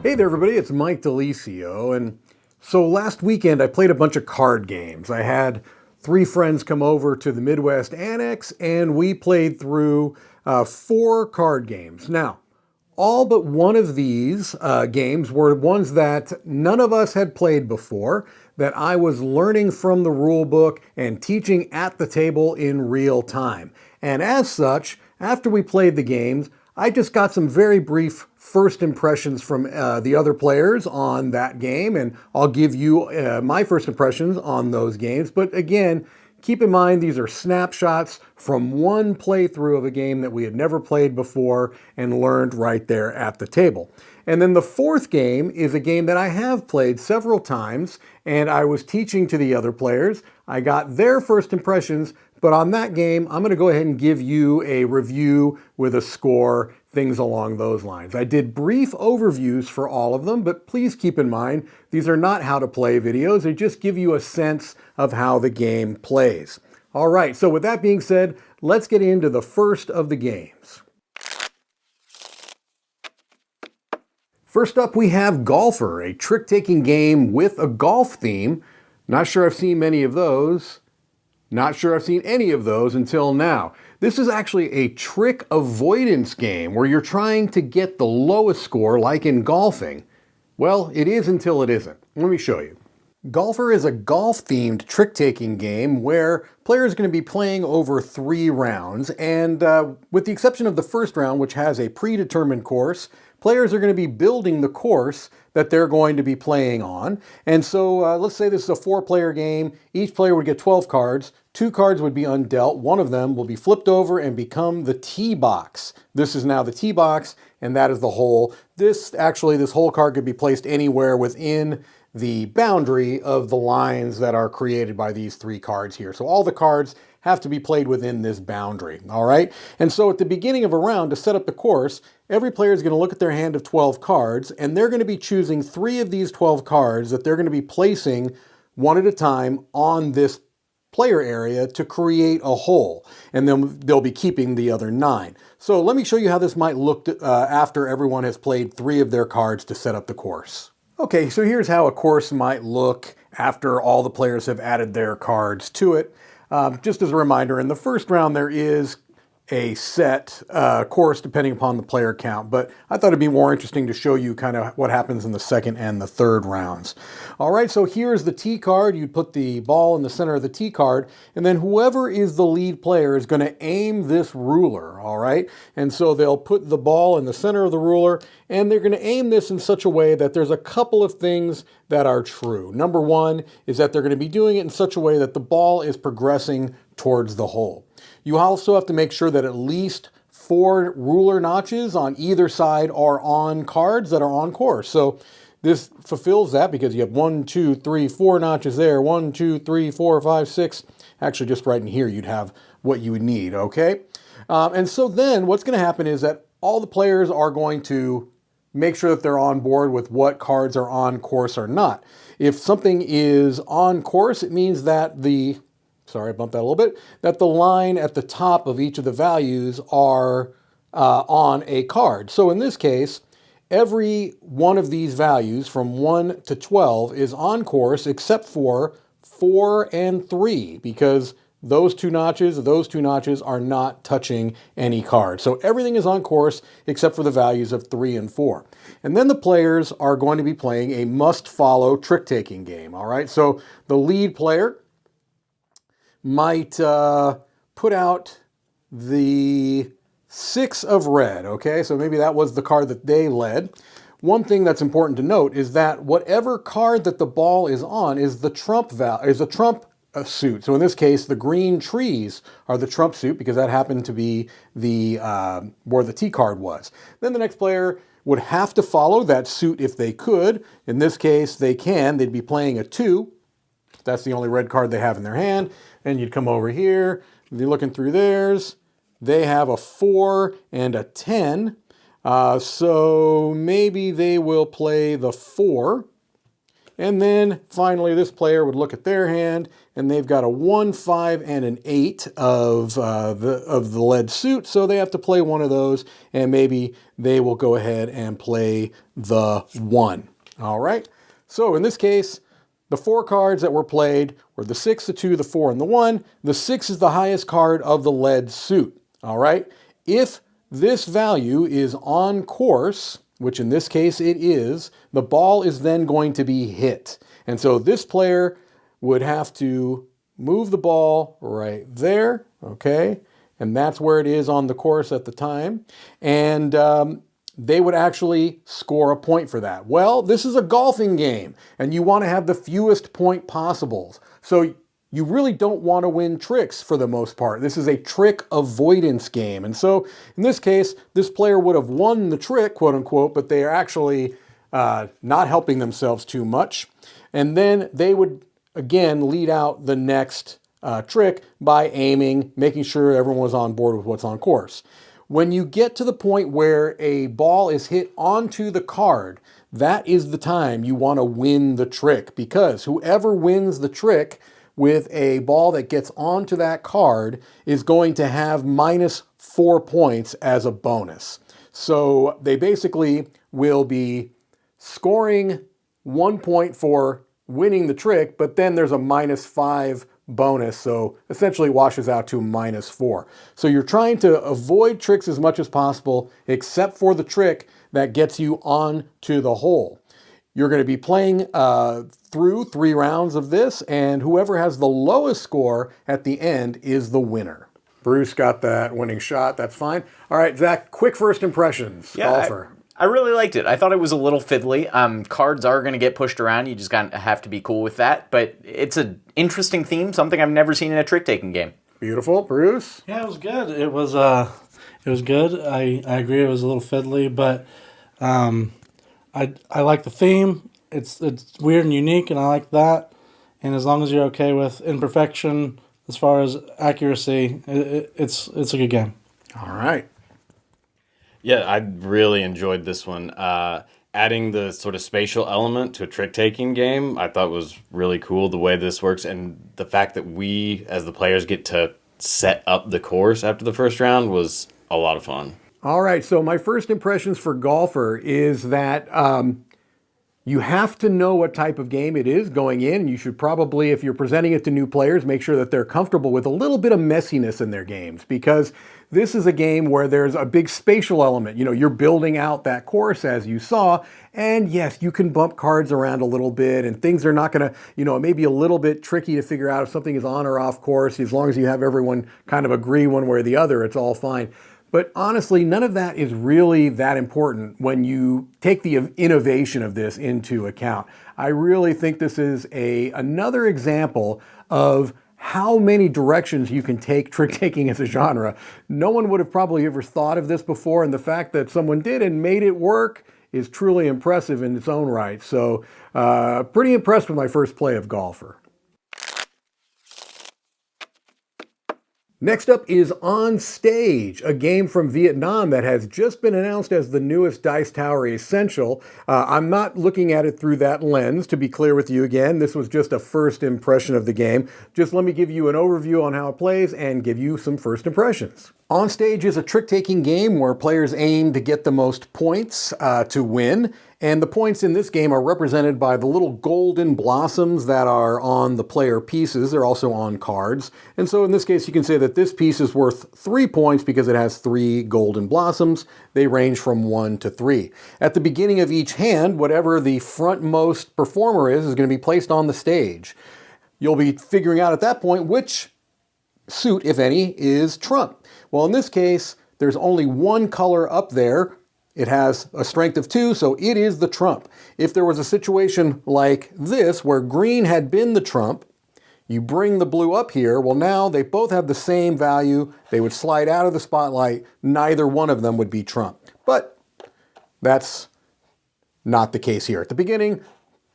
Hey there everybody, it's Mike DiLisio, and so last weekend I played a bunch of card games. I had three friends come over to the Midwest Annex and we played through 4 card games. Now, all but one of these games were ones that none of us had played before, that I was learning from the rule book and teaching at the table in real time. And as such, after we played the games, I just got some very brief first impressions from the other players on that game, and I'll give you my first impressions on those games. But again, keep in mind these are snapshots from one playthrough of a game that we had never played before and learned right there at the table. And then the 4th game is a game that I have played several times, and I was teaching to the other players. I got their first impressions, but on that game, I'm going to go ahead and give you a review with a score, things along those lines. I did brief overviews for all of them, but please keep in mind, these are not how to play videos. They just give you a sense of how the game plays. All right, so with that being said, let's get into the first of the games. First up, we have Golpher, a trick-taking game with a golf theme. Not sure I've seen many of those. Not sure I've seen any of those until now. This is actually a trick avoidance game where you're trying to get the lowest score like in golfing. Well, it is until it isn't. Let me show you. Golpher is a golf-themed trick-taking game where players are going to be playing over 3 rounds, and with the exception of the first round, which has a predetermined course, players are going to be building the course that they're going to be playing on. And so let's say this is a 4-player game. Each player would get 12 cards. 2 cards would be undealt. One of them will be flipped over and become the tee box. This is now the tee box, and that is the hole. This whole card could be placed anywhere within the boundary of the lines that are created by these 3 cards here. So all the cards have to be played within this boundary, all right? And so at the beginning of a round, to set up the course, every player is going to look at their hand of 12 cards, and they're going to be choosing 3 of these 12 cards that they're going to be placing one at a time on this player area to create a hole, and then they'll be keeping the other 9. So let me show you how this might look after everyone has played 3 of their cards to set up the course. Okay, so here's how a course might look after all the players have added their cards to it. Just as a reminder, in the first round there is a set course depending upon the player count, but I thought it'd be more interesting to show you kind of what happens in the second and the third rounds. All right, so here's the tee card. You'd put the ball in the center of the tee card, and then whoever is the lead player is going to aim this ruler, all right? And so they'll put the ball in the center of the ruler, and they're going to aim this in such a way that there's a couple of things that are true. Number one is that they're going to be doing it in such a way that the ball is progressing towards the hole. You also have to make sure that at least 4 ruler notches on either side are on cards that are on course. So this fulfills that because you have 1, 2, 3, 4 notches there. 1, 2, 3, 4, 5, 6. Actually, just right in here, you'd have what you would need, okay? And so then what's going to happen is that all the players are going to make sure that they're on board with what cards are on course or not. If something is on course, it means that sorry, I bumped that a little bit, that the line at the top of each of the values are on a card. So in this case, every one of these values from 1 to 12 is on course except for 4 and 3, because those two notches are not touching any card. So everything is on course except for the values of 3 and 4. And then the players are going to be playing a must-follow trick-taking game, all right? So the lead player might put out the 6 of red, okay? So maybe that was the card that they led. One thing that's important to note is that whatever card that the ball is on is the trump suit. So in this case, the green trees are the trump suit because that happened to be the where the tee card was. Then the next player would have to follow that suit if they could. In this case, they can. They'd be playing a 2. That's the only red card they have in their hand. And you'd come over here, you're looking through theirs. They have a 4 and a 10. So maybe they will play the 4. And then finally this player would look at their hand and they've got a 1, 5, and an 8 of the lead suit. So they have to play one of those and maybe they will go ahead and play the 1. All right. So in this case, the 4 cards that were played were the 6, the 2, the 4, and the 1. The 6 is the highest card of the lead suit. All right. If this value is on course, which in this case it is, the ball is then going to be hit. And so this player would have to move the ball right there, okay? And that's where it is on the course at the time. And they would actually score a point for that. Well, this is a golfing game, and you want to have the fewest point possibles. So you really don't want to win tricks for the most part. This is a trick avoidance game. And so in this case, this player would have won the trick, quote unquote, but they are actually not helping themselves too much. And then they would, again, lead out the next trick by aiming, making sure everyone was on board with what's on course. When you get to the point where a ball is hit onto the card, that is the time you want to win the trick, because whoever wins the trick with a ball that gets onto that card is going to have -4 points as a bonus. So they basically will be scoring 1 point for winning the trick, but then there's a -5 bonus, so essentially washes out to -4. So you're trying to avoid tricks as much as possible, except for the trick that gets you on to the hole. You're going to be playing through 3 rounds of this, and whoever has the lowest score at the end is the winner. Bruce got that winning shot. That's fine. All right, Zach, quick first impressions. Yeah, Golfer. I really liked it. I thought it was a little fiddly. Cards are going to get pushed around. You just got to have to be cool with that. But it's an interesting theme, something I've never seen in a trick-taking game. Beautiful. Bruce? Yeah, it was good. It was good. I agree it was a little fiddly, but I like the theme. It's weird and unique, and I like that. And as long as you're okay with imperfection as far as accuracy, it's a good game. All right. Yeah, I really enjoyed this one. Adding the sort of spatial element to a trick-taking game, I thought was really cool, the way this works, and the fact that we, as the players, get to set up the course after the first round was a lot of fun. All right, so my first impressions for Golpher is that you have to know what type of game it is going in, and you should probably, if you're presenting it to new players, make sure that they're comfortable with a little bit of messiness in their games, because this is a game where there's a big spatial element. You know, you're building out that course as you saw, and yes, you can bump cards around a little bit, and things are not going to, you know, it may be a little bit tricky to figure out if something is on or off course. As long as you have everyone kind of agree one way or the other, it's all fine. But honestly, none of that is really that important when you take the innovation of this into account. I really think this is another example of how many directions you can take trick-taking as a genre. No one would have probably ever thought of this before, and the fact that someone did and made it work is truly impressive in its own right. So pretty impressed with my first play of Golpher. Next up is Onstage, a game from Vietnam that has just been announced as the newest Dice Tower Essential. I'm not looking at it through that lens, to be clear with you again. This was just a first impression of the game. Just let me give you an overview on how it plays and give you some first impressions. Onstage is a trick-taking game where players aim to get the most points to win. And the points in this game are represented by the little golden blossoms that are on the player pieces. They're also on cards. And so in this case, you can say that this piece is worth 3 points because it has 3 golden blossoms. They range from 1 to 3. At the beginning of each hand, whatever the frontmost performer is going to be placed on the stage. You'll be figuring out at that point which suit, if any, is trump. Well, in this case, there's only one color up there. It has a strength of 2, so it is the trump. If there was a situation like this, where green had been the trump, you bring the blue up here, well now they both have the same value, they would slide out of the spotlight, neither one of them would be trump. But that's not the case here. At the beginning,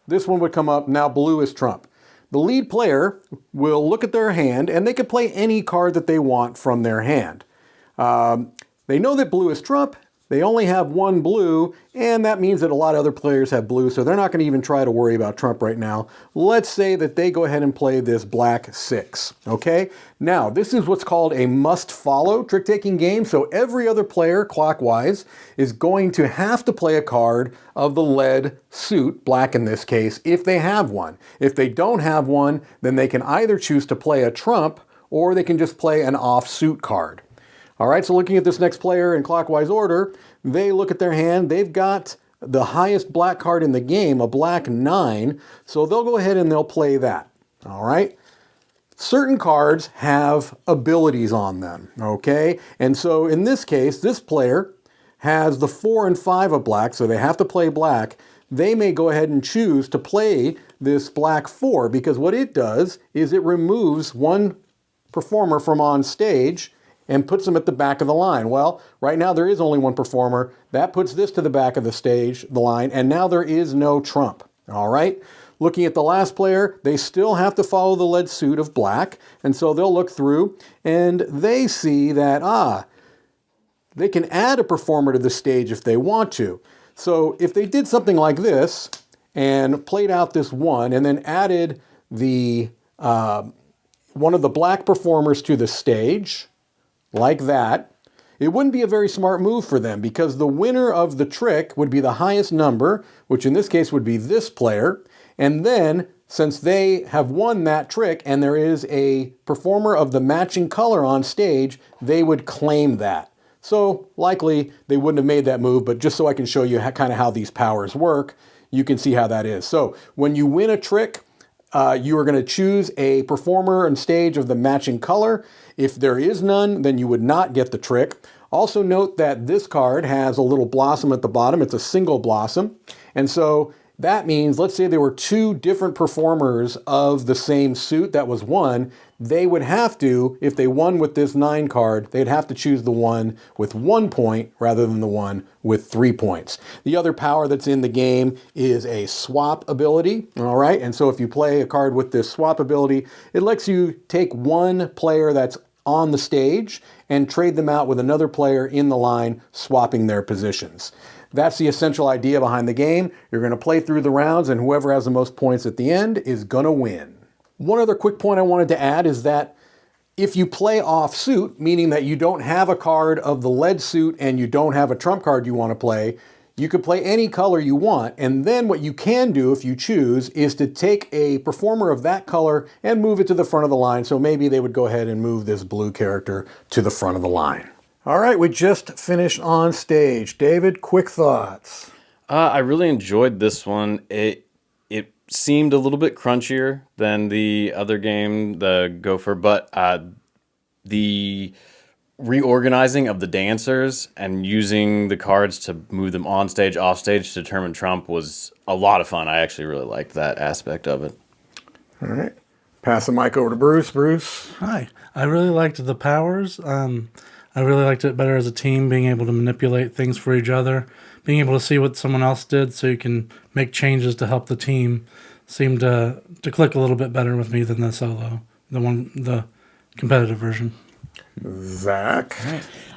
this one would come up, now blue is trump. The lead player will look at their hand, and they can play any card that they want from their hand. They know that blue is trump. They only have one blue, and that means that a lot of other players have blue, so they're not going to even try to worry about trump right now. Let's say that they go ahead and play this black 6, okay? Now, this is what's called a must-follow trick-taking game, so every other player, clockwise, is going to have to play a card of the lead suit, black in this case, if they have one. If they don't have one, then they can either choose to play a trump, or they can just play an off-suit card. All right, so looking at this next player in clockwise order, they look at their hand. They've got the highest black card in the game, a black 9, so they'll go ahead and they'll play that. All right? Certain cards have abilities on them, okay? And so in this case, this player has the 4 and 5 of black, so they have to play black. They may go ahead and choose to play this black 4, because what it does is it removes one performer from on stage and puts them at the back of the line. Well, right now there is only one performer. That puts this to the back of the stage, the line, and now there is no trump. All right? Looking at the last player, they still have to follow the lead suit of black, and so they'll look through and they see that, they can add a performer to the stage if they want to. So if they did something like this and played out this 1 and then added the one of the black performers to the stage, like that, it wouldn't be a very smart move for them, because the winner of the trick would be the highest number, which in this case would be this player, and then since they have won that trick and there is a performer of the matching color on stage, they would claim that. So likely they wouldn't have made that move, but just so I can show you kind of how these powers work, you can see how that is. So when you win a trick, you are going to choose a performer on stage of the matching color. If there is none, then you would not get the trick. Also note that this card has a little blossom at the bottom. It's a single blossom. And so that means, let's say there were 2 different performers of the same suit that was 1, they would have to, if they won with this 9 card, they'd have to choose the one with 1 point rather than the one with 3 points. The other power that's in the game is a swap ability, all right? And so if you play a card with this swap ability, it lets you take one player that's on the stage and trade them out with another player in the line, swapping their positions. That's the essential idea behind the game. You're going to play through the rounds, and whoever has the most points at the end is going to win. One other quick point I wanted to add is that if you play off suit, meaning that you don't have a card of the lead suit and you don't have a trump card you want to play, you could play any color you want, and then what you can do if you choose is to take a performer of that color and move it to the front of the line. So maybe they would go ahead and move this blue character to the front of the line. All right, we just finished on stage. David, quick thoughts. I really enjoyed this one. It seemed a little bit crunchier than the other game, the Golpher, but the reorganizing of the dancers and using the cards to move them on stage, off stage to determine trump was a lot of fun. I actually really liked that aspect of it. All right. Pass the mic over to Bruce. Bruce. Hi. I really liked the powers. I really liked it better as a team, being able to manipulate things for each other, being able to see what someone else did so you can make changes to help the team seemed to click a little bit better with me than the solo, the competitive version. Zach.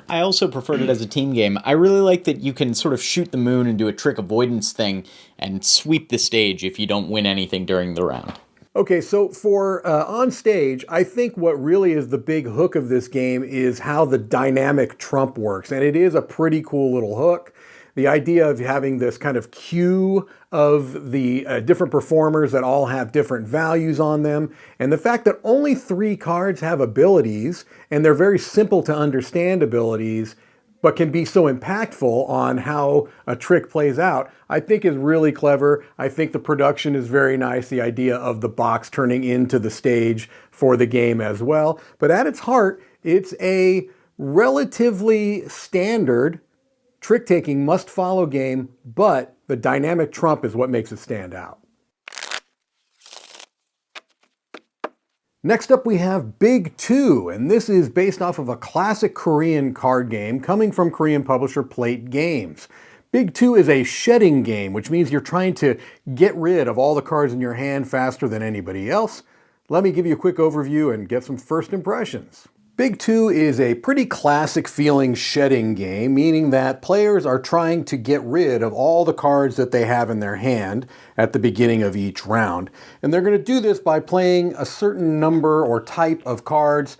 I also preferred it as a team game. I really like that you can sort of shoot the moon and do a trick avoidance thing and sweep the stage if you don't win anything during the round. Okay, so for on stage, I think what really is the big hook of this game is how the dynamic trump works. And it is a pretty cool little hook. The idea of having this kind of queue of the different performers that all have different values on them, and the fact that only 3 cards have abilities, and they're very simple to understand abilities, but can be so impactful on how a trick plays out, I think is really clever. I think the production is very nice, the idea of the box turning into the stage for the game as well. But at its heart, it's a relatively standard trick-taking must-follow game, but the dynamic trump is what makes it stand out. Next up we have Big 2, and this is based off of a classic Korean card game coming from Korean publisher Plate Games. Big 2 is a shedding game, which means you're trying to get rid of all the cards in your hand faster than anybody else. Let me give you a quick overview and get some first impressions. Big Two is a pretty classic feeling shedding game, meaning that players are trying to get rid of all the cards that they have in their hand at the beginning of each round. And they're going to do this by playing a certain number or type of cards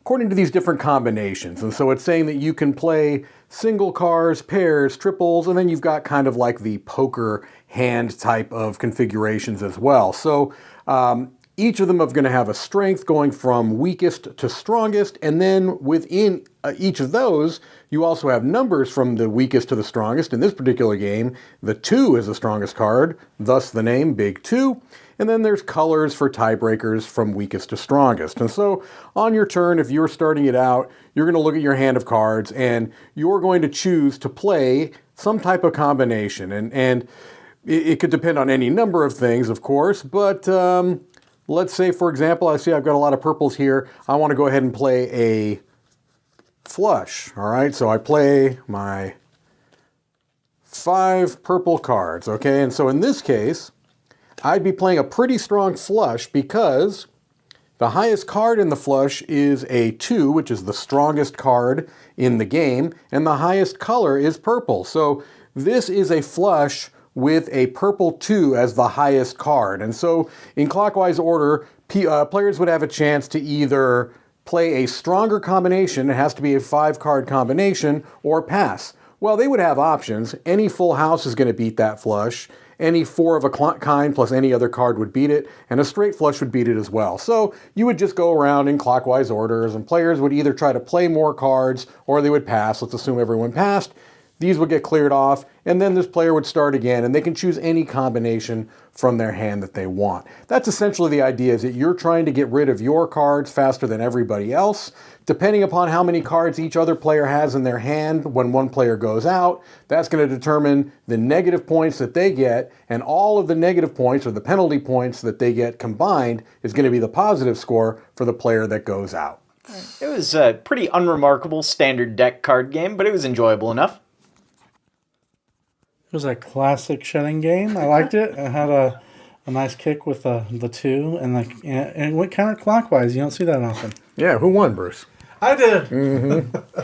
according to these different combinations. And so it's saying that you can play single cards, pairs, triples, and then you've got kind of like the poker hand type of configurations as well. So each of them are going to have a strength going from weakest to strongest, and then within each of those, you also have numbers from the weakest to the strongest. In this particular game, the 2 is the strongest card, thus the name Big Two. And then there's colors for tiebreakers from weakest to strongest. And so on your turn, if you're starting it out, you're going to look at your hand of cards, and you're going to choose to play some type of combination. And it could depend on any number of things, of course, but let's say, for example, I see I've got a lot of purples here. I want to go ahead and play a flush. All right, so I play my 5 purple cards, okay? And so in this case, I'd be playing a pretty strong flush because the highest card in the flush is a 2, which is the strongest card in the game, and the highest color is purple. So this is a flush with a purple 2 as the highest card. And so in clockwise order, players would have a chance to either play a stronger combination, it has to be a 5-card combination, or pass. Well, they would have options. Any full house is going to beat that flush. Any 4 of a kind plus any other card would beat it, and a straight flush would beat it as well. So you would just go around in clockwise orders, and players would either try to play more cards or they would pass. Let's assume everyone passed. These would get cleared off, and then this player would start again, and they can choose any combination from their hand that they want. That's essentially the idea, is that you're trying to get rid of your cards faster than everybody else. Depending upon how many cards each other player has in their hand when one player goes out, that's going to determine the negative points that they get, and all of the negative points or the penalty points that they get combined is going to be the positive score for the player that goes out. It was a pretty unremarkable standard deck card game, but it was enjoyable enough. It was a classic shedding game. I liked it. It had a nice kick with the 2, and it went counterclockwise. You don't see that often. Yeah, who won, Bruce? I did. Mm-hmm.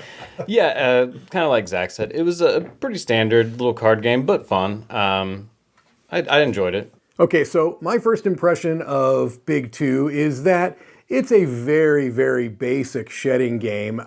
Yeah, kind of like Zach said, it was a pretty standard little card game, but fun. I enjoyed it. Okay, so my first impression of Big Two is that it's a very, very basic shedding game.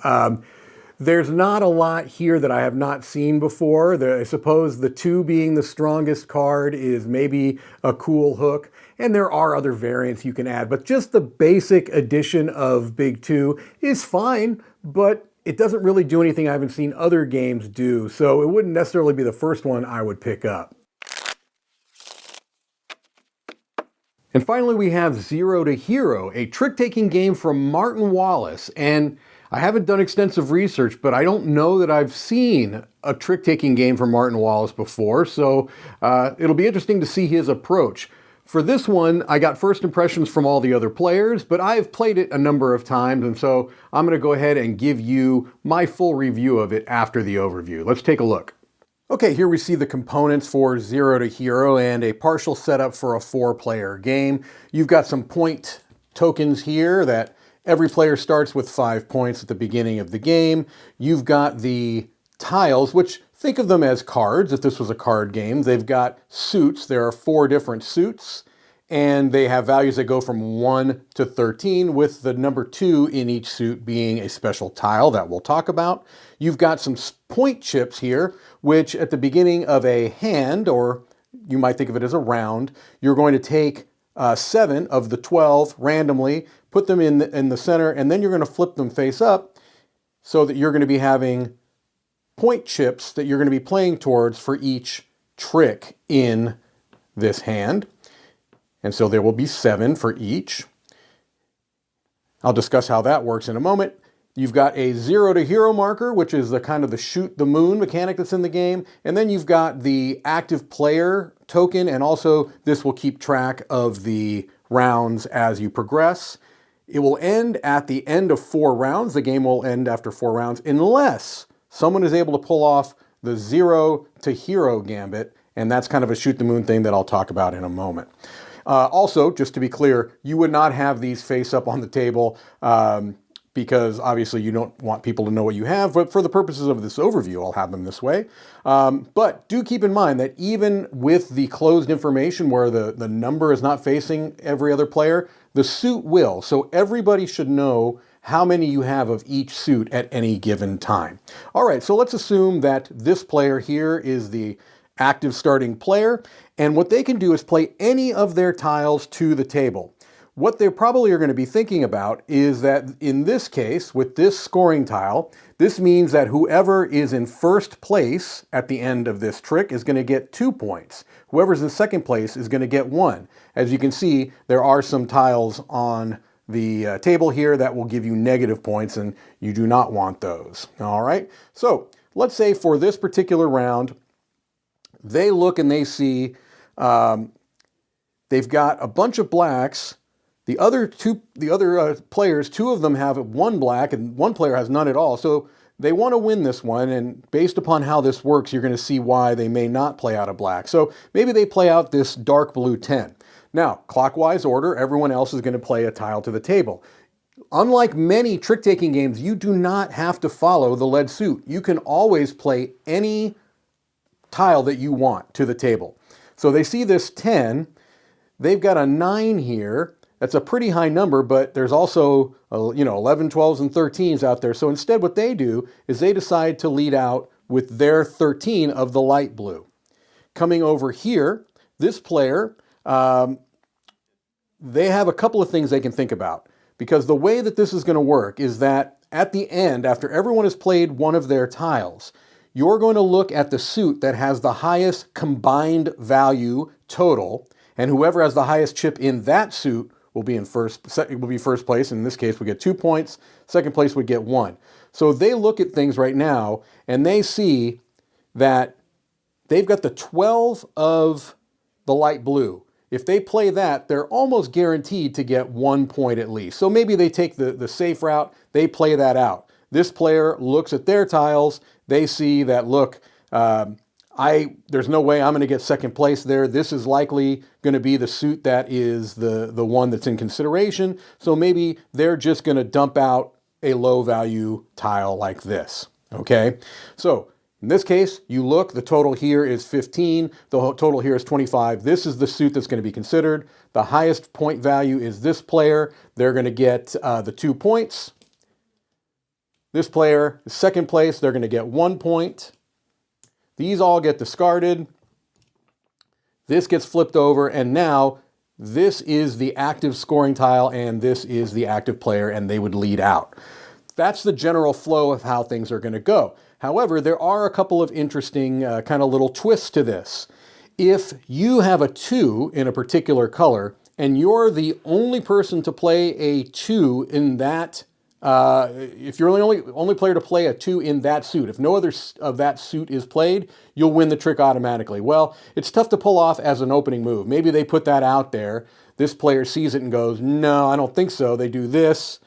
There's not a lot here that I have not seen before. I suppose the 2 being the strongest card is maybe a cool hook, and there are other variants you can add, but just the basic addition of Big Two is fine, but it doesn't really do anything I haven't seen other games do, so it wouldn't necessarily be the first one I would pick up. And finally, we have Zero to Hero, a trick-taking game from Martin Wallace, and I haven't done extensive research, but I don't know that I've seen a trick-taking game from Martin Wallace before, so it'll be interesting to see his approach. For this one, I got first impressions from all the other players, but I've played it a number of times, and so I'm going to go ahead and give you my full review of it after the overview. Let's take a look. Okay, here we see the components for Zero to Hero and a partial setup for a 4-player game. You've got some point tokens here that every player starts with 5 points at the beginning of the game. You've got the tiles, which think of them as cards if this was a card game. They've got suits. There are 4 different suits, and they have values that go from 1 to 13, with the number 2 in each suit being a special tile that we'll talk about. You've got some point chips here, which at the beginning of a hand, or you might think of it as a round, you're going to take 7 of the 12 randomly, put them in the center, and then you're going to flip them face up so that you're going to be having point chips that you're going to be playing towards for each trick in this hand. And so there will be 7 for each. I'll discuss how that works in a moment. You've got a Zero to Hero marker, which is the kind of the shoot the moon mechanic that's in the game. And then you've got the active player token, and also this will keep track of the rounds as you progress. It will end at the end of 4 rounds. The game will end after 4 rounds unless someone is able to pull off the Zero to Hero gambit, and that's kind of a shoot the moon thing that I'll talk about in a moment. Also, just to be clear, you would not have these face up on the table. because obviously you don't want people to know what you have, but for the purposes of this overview, I'll have them this way. But do keep in mind that even with the closed information where the number is not facing every other player, the suit will. So everybody should know how many you have of each suit at any given time. All right, so let's assume that this player here is the active starting player, and what they can do is play any of their tiles to the table. What they probably are going to be thinking about is that in this case, with this scoring tile, this means that whoever is in first place at the end of this trick is going to get 2 points. Whoever's in second place is going to get 1. As you can see, there are some tiles on the table here that will give you negative points, and you do not want those. All right, so let's say for this particular round, they look and they see they've got a bunch of blacks. The other players, 2 of them have 1 black and 1 player has none at all. So they want to win this one, and based upon how this works, you're going to see why they may not play out a black. So maybe they play out this dark blue 10. Now, clockwise order, everyone else is going to play a tile to the table. Unlike many trick-taking games, you do not have to follow the lead suit. You can always play any tile that you want to the table. So they see this 10, they've got a 9 here. That's a pretty high number, but there's also 11, 12s, and 13s out there. So instead what they do is they decide to lead out with their 13 of the light blue. Coming over here, this player, they have a couple of things they can think about, because the way that this is going to work is that at the end, after everyone has played one of their tiles, you're going to look at the suit that has the highest combined value total, and whoever has the highest chip in that suit will be first place. In this case, we get 2 points. Second place would get 1. So they look at things right now, and they see that they've got the 12 of the light blue. If they play that, they're almost guaranteed to get 1 point at least. So maybe they take the safe route, they play that out. This player looks at their tiles, they see that, look, there's no way I'm going to get second place there. This is likely going to be the suit that is the one that's in consideration. So maybe they're just going to dump out a low value tile like this. Okay, so in this case, you look, the total here is 15, the total here is 25. This is the suit that's going to be considered. The highest point value is this player. They're going to get the 2 points. This player, second place, they're going to get 1 point. These all get discarded. This gets flipped over, and now this is the active scoring tile, and this is the active player, and they would lead out. That's the general flow of how things are going to go. However, there are a couple of interesting kind of little twists to this. If you have a 2 in a particular color, and you're the only person to play a 2 in that, if you're the only player to play a 2 in that suit, if no other of that suit is played, you'll win the trick automatically. Well, it's tough to pull off as an opening move. Maybe they put that out there. This player sees it and goes, no, I don't think so. They do this.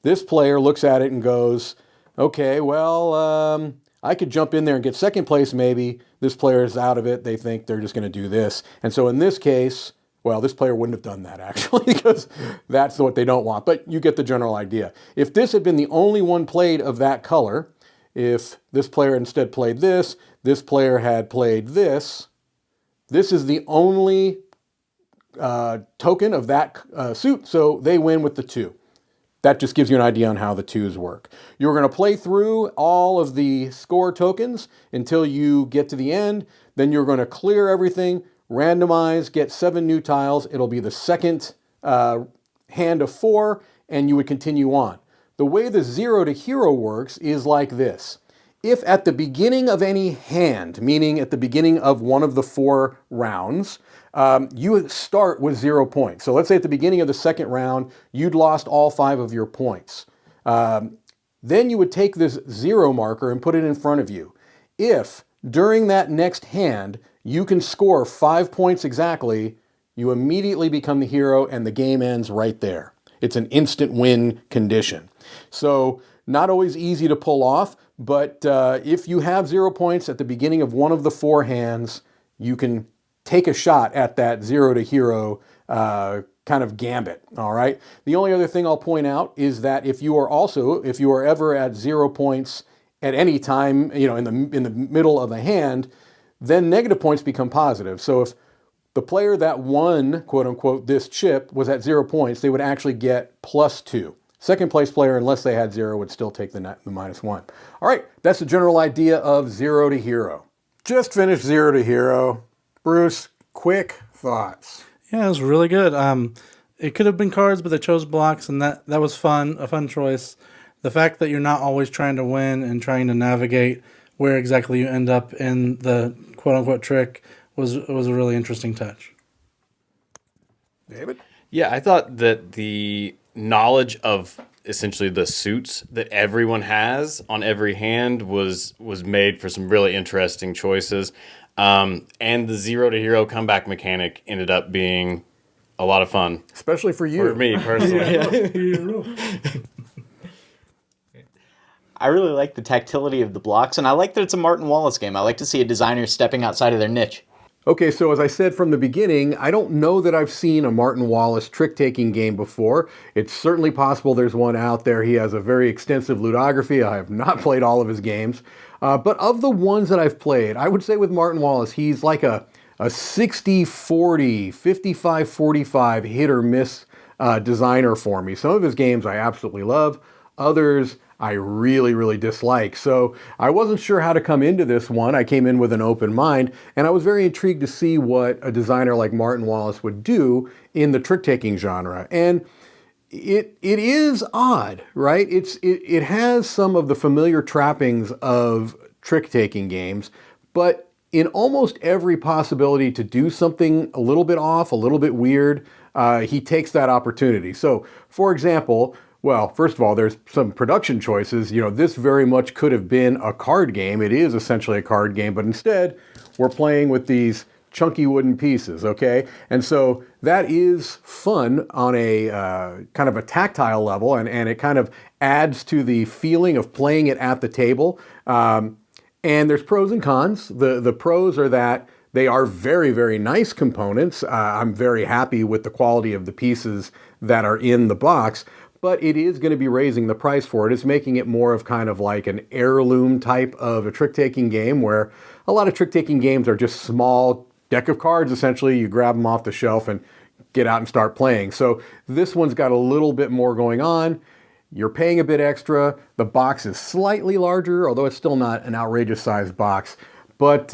This player looks at it and goes, okay, well, I could jump in there and get second place maybe. This player is out of it. They think they're just going to do this. And so in this case, well, this player wouldn't have done that actually, because that's what they don't want. But you get the general idea. If this had been the only one played of that color, if this player instead played this player had played this is the only token of that suit, so they win with the 2. That just gives you an idea on how the 2s work. You're going to play through all of the score tokens until you get to the end. Then you're going to clear everything, randomize, get 7 new tiles. It'll be the second hand of 4, and you would continue on. The way the 0 to hero works is like this. If at the beginning of any hand, meaning at the beginning of one of the 4 rounds, you start with 0 points. So let's say at the beginning of the second round, you'd lost all 5 of your points. Then you would take this 0 marker and put it in front of you. If during that next hand, you can score 5 points exactly, you immediately become the hero and the game ends right there. It's an instant win condition. So not always easy to pull off, but if you have 0 points at the beginning of one of the 4 hands, you can take a shot at that 0 to hero kind of gambit, all right? The only other thing I'll point out is that if you are ever at 0 points at any time, in the middle of a hand, then negative points become positive. So if the player that won, quote unquote, this chip was at 0 points, they would actually get +2. Second place player, unless they had 0, would still take the -1. All right, that's the general idea of Zero to Hero. Just finished Zero to Hero. Bruce, quick thoughts. Yeah, it was really good. It could have been cards, but they chose blocks, and that was fun, a fun choice. The fact that you're not always trying to win and trying to navigate where exactly you end up in the quote-unquote trick was a really interesting touch. David? Yeah, I thought that the knowledge of essentially the suits that everyone has on every hand was made for some really interesting choices. And the Zero to Hero comeback mechanic ended up being a lot of fun. Especially for you. For me, personally. I really like the tactility of the blocks, and I like that it's a Martin Wallace game. I like to see a designer stepping outside of their niche. Okay, so as I said from the beginning, I don't know that I've seen a Martin Wallace trick-taking game before. It's certainly possible there's one out there. He has a very extensive ludography. I have not played all of his games. But of the ones that I've played, I would say with Martin Wallace, he's like a 60-40, 55-45 hit or miss designer for me. Some of his games I absolutely love. Others I really, really dislike. So I wasn't sure how to come into this one. I came in with an open mind, and I was very intrigued to see what a designer like Martin Wallace would do in the trick-taking genre. And it is odd, right? It has some of the familiar trappings of trick-taking games, but in almost every possibility to do something a little bit off, a little bit weird, he takes that opportunity. So, for example, well, first of all, there's some production choices. This very much could have been a card game. It is essentially a card game, but instead, we're playing with these chunky wooden pieces, okay? And so that is fun on a kind of a tactile level, and it kind of adds to the feeling of playing it at the table. And there's pros and cons. The pros are that they are very, very nice components. I'm very happy with the quality of the pieces that are in the box, but it is going to be raising the price for it. It's making it more of kind of like an heirloom type of a trick-taking game, where a lot of trick-taking games are just small deck of cards, essentially. You grab them off the shelf and get out and start playing. So this one's got a little bit more going on. You're paying a bit extra. The box is slightly larger, although it's still not an outrageous sized box. But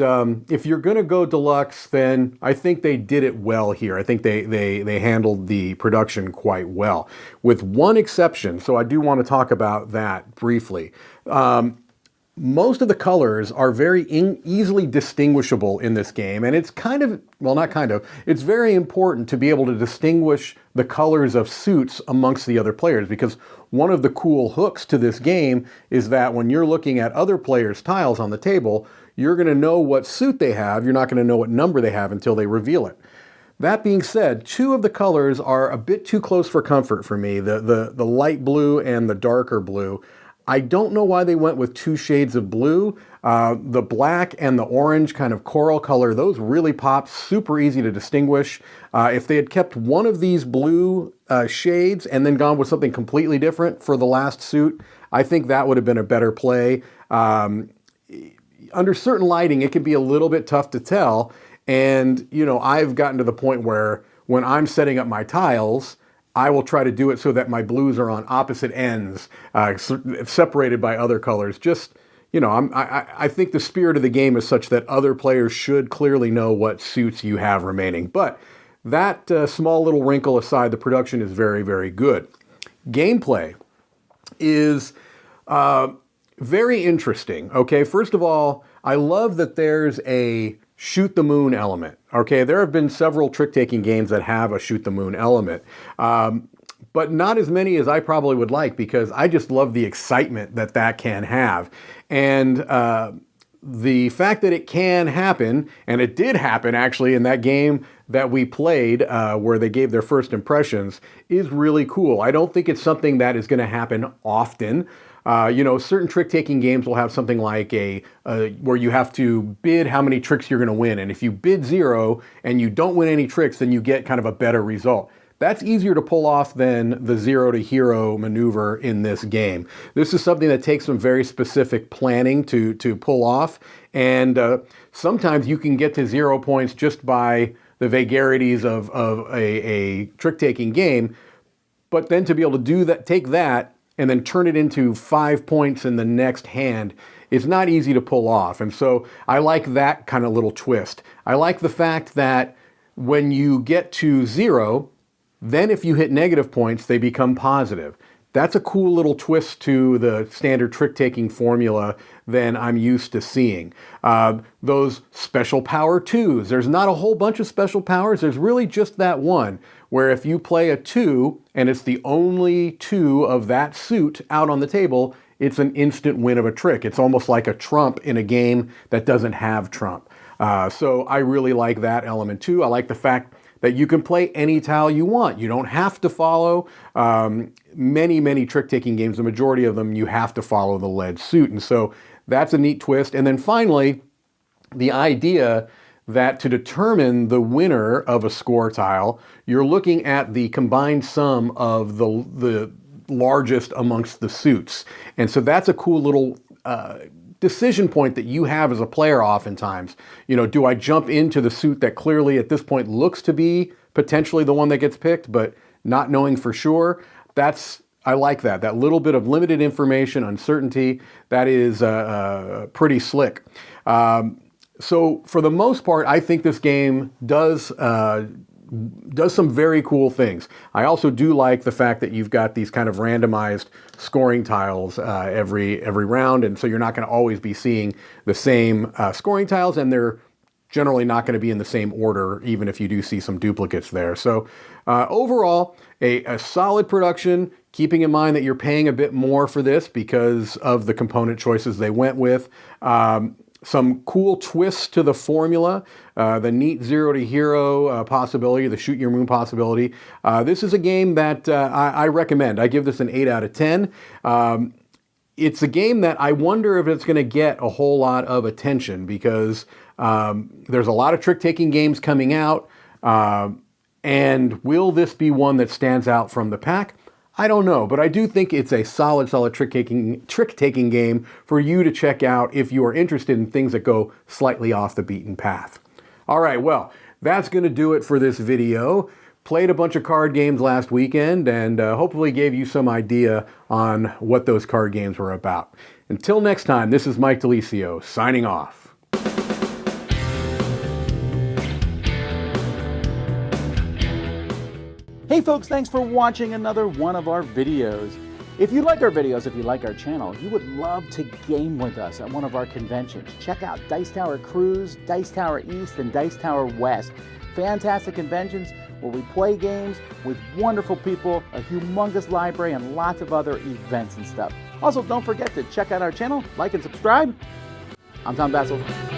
if you're going to go deluxe, then I think they did it well here. I think they handled the production quite well, with one exception. So I do want to talk about that briefly. Most of the colors are very easily distinguishable in this game, and it's kind of, well, not kind of, it's very important to be able to distinguish the colors of suits amongst the other players, because one of the cool hooks to this game is that when you're looking at other players' tiles on the table, you're going to know what suit they have. You're not going to know what number they have until they reveal it. That being said, two of the colors are a bit too close for comfort for me, the light blue and the darker blue. I don't know why they went with two shades of blue. The black and the orange kind of coral color, those really pop, super easy to distinguish. If they had kept one of these blue shades and then gone with something completely different for the last suit, I think that would have been a better play. Under certain lighting, it can be a little bit tough to tell. And, I've gotten to the point where when I'm setting up my tiles, I will try to do it so that my blues are on opposite ends, separated by other colors. Just, I think the spirit of the game is such that other players should clearly know what suits you have remaining. But that small little wrinkle aside, the production is very, very good. Gameplay is very interesting. Okay, first of all, I love that there's a shoot the moon element. Okay, there have been several trick-taking games that have a shoot the moon element, but not as many as I probably would like, because I just love the excitement that can have. And the fact that it can happen, and it did happen actually in that game that we played where they gave their first impressions, is really cool. I don't think it's something that is going to happen often. Certain trick-taking games will have something like where you have to bid how many tricks you're going to win. And if you bid 0 and you don't win any tricks, then you get kind of a better result. that's easier to pull off than the zero to hero maneuver in this game. This is something that takes some very specific planning to pull off, and sometimes you can get to 0 points just by the vagaries of a trick-taking game, but then to be able to do that, take that, and then turn it into 5 points in the next hand, it's not easy to pull off. And so I like that kind of little twist. I like the fact that when you get to 0, then if you hit negative points, they become positive. That's a cool little twist to the standard trick-taking formula than I'm used to seeing. Those special power 2s, there's not a whole bunch of special powers, there's really just that one, where if you play a 2 and it's the only 2 of that suit out on the table, it's an instant win of a trick. It's almost like a trump in a game that doesn't have trump. So I really like that element too. I like the fact that you can play any tile you want. You don't have to follow many trick-taking games. The majority of them, you have to follow the led suit. And so that's a neat twist. And then finally, the idea that to determine the winner of a score tile, you're looking at the combined sum of the largest amongst the suits. And so that's a cool little decision point that you have as a player oftentimes. You know, do I jump into the suit that clearly at this point looks to be potentially the one that gets picked, but not knowing for sure? I like that. That little bit of limited information, uncertainty, that is pretty slick. So for the most part, I think this game does some very cool things. I also do like the fact that you've got these kind of randomized scoring tiles every round, and so you're not going to always be seeing the same scoring tiles, and they're generally not going to be in the same order, even if you do see some duplicates there. So overall, a solid production, keeping in mind that you're paying a bit more for this because of the component choices they went with. Some cool twists to the formula, the neat zero to hero possibility, the shoot your moon possibility. This is a game that I recommend. I give this an 8 out of 10. It's a game that I wonder if it's going to get a whole lot of attention because there's a lot of trick-taking games coming out. And will this be one that stands out from the pack? I don't know, but I do think it's a solid trick-taking game for you to check out if you are interested in things that go slightly off the beaten path. All right, well, that's going to do it for this video. Played a bunch of card games last weekend and hopefully gave you some idea on what those card games were about. Until next time, this is Mike DiLisio signing off. Hey folks, thanks for watching another one of our videos. If you like our videos, if you like our channel, you would love to game with us at one of our conventions. Check out Dice Tower Cruise, Dice Tower East, and Dice Tower West. Fantastic conventions where we play games with wonderful people, a humongous library, and lots of other events and stuff. Also, don't forget to check out our channel, like and subscribe. I'm Tom Bassel.